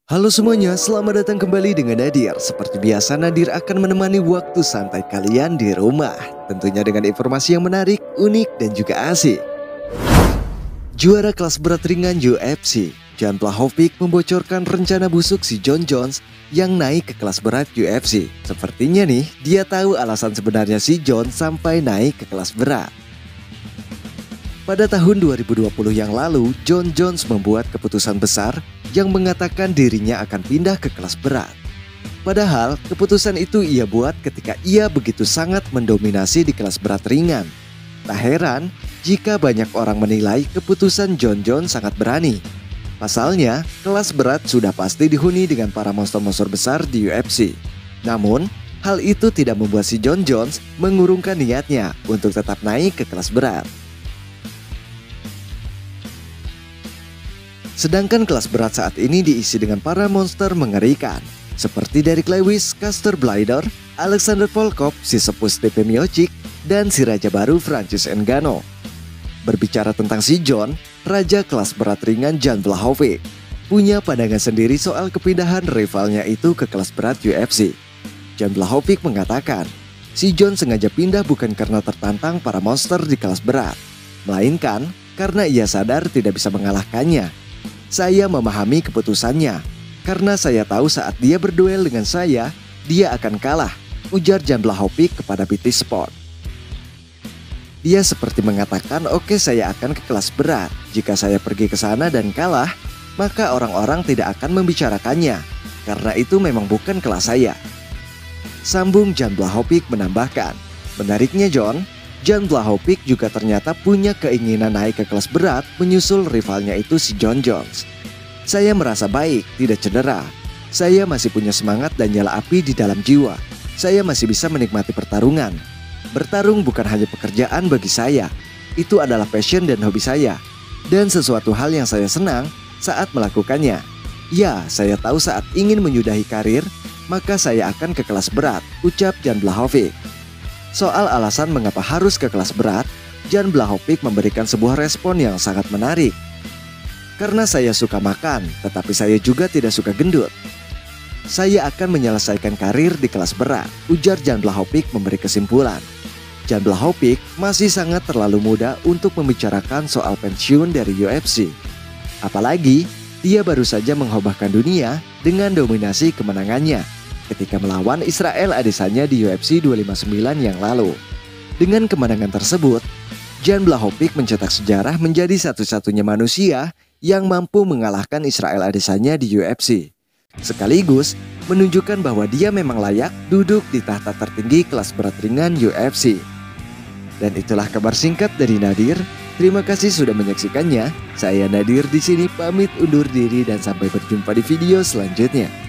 Halo semuanya, selamat datang kembali dengan Nadir. Seperti biasa, Nadir akan menemani waktu santai kalian di rumah. Tentunya dengan informasi yang menarik, unik, dan juga asik. Juara kelas berat ringan UFC, Jan Blachowicz membocorkan rencana busuk si Jon Jones yang naik ke kelas berat UFC. Sepertinya nih, dia tahu alasan sebenarnya si Jon sampai naik ke kelas berat. Pada tahun 2020 yang lalu, Jon Jones membuat keputusan besar yang mengatakan dirinya akan pindah ke kelas berat. Padahal keputusan itu ia buat ketika ia begitu sangat mendominasi di kelas berat ringan. Tak heran jika banyak orang menilai keputusan Jon Jones sangat berani. Pasalnya, kelas berat sudah pasti dihuni dengan para monster-monster besar di UFC. Namun, hal itu tidak membuat si Jon Jones mengurungkan niatnya untuk tetap naik ke kelas berat. Sedangkan kelas berat saat ini diisi dengan para monster mengerikan, seperti Derrick Lewis, Caster Blayder, Alexander Volkov, si sepuh Stipe Miocic, dan si raja baru Francis Ngannou. Berbicara tentang si Jon, raja kelas berat ringan Jan Blachowicz punya pandangan sendiri soal kepindahan rivalnya itu ke kelas berat UFC. Jan Blachowicz mengatakan, si Jon sengaja pindah bukan karena tertantang para monster di kelas berat, melainkan karena ia sadar tidak bisa mengalahkannya. Saya memahami keputusannya, karena saya tahu saat dia berduel dengan saya, dia akan kalah, ujar Jan Blachowicz kepada BT Sport. Dia seperti mengatakan, oke, saya akan ke kelas berat. Jika saya pergi ke sana dan kalah, maka orang-orang tidak akan membicarakannya, karena itu memang bukan kelas saya. Sambung Jan Blachowicz menambahkan, menariknya Jan Blachowicz juga ternyata punya keinginan naik ke kelas berat menyusul rivalnya itu si Jon Jones. Saya merasa baik, tidak cedera. Saya masih punya semangat dan nyala api di dalam jiwa. Saya masih bisa menikmati pertarungan. Bertarung bukan hanya pekerjaan bagi saya. Itu adalah passion dan hobi saya. Dan sesuatu hal yang saya senang saat melakukannya. Ya, saya tahu saat ingin menyudahi karir, maka saya akan ke kelas berat, ucap Jan Blachowicz. Soal alasan mengapa harus ke kelas berat, Jan Blachowicz memberikan sebuah respon yang sangat menarik. Karena saya suka makan, tetapi saya juga tidak suka gendut. Saya akan menyelesaikan karir di kelas berat, ujar Jan Blachowicz memberi kesimpulan. Jan Blachowicz masih sangat terlalu muda untuk membicarakan soal pensiun dari UFC. Apalagi, dia baru saja menghobahkan dunia dengan dominasi kemenangannya ketika melawan Israel Adesanya di UFC 259 yang lalu. Dengan kemenangan tersebut, Jan Blachowicz mencetak sejarah menjadi satu-satunya manusia yang mampu mengalahkan Israel Adesanya di UFC. Sekaligus menunjukkan bahwa dia memang layak duduk di tahta tertinggi kelas berat ringan UFC. Dan itulah kabar singkat dari Nadir. Terima kasih sudah menyaksikannya. Saya Nadir di sini pamit undur diri dan sampai berjumpa di video selanjutnya.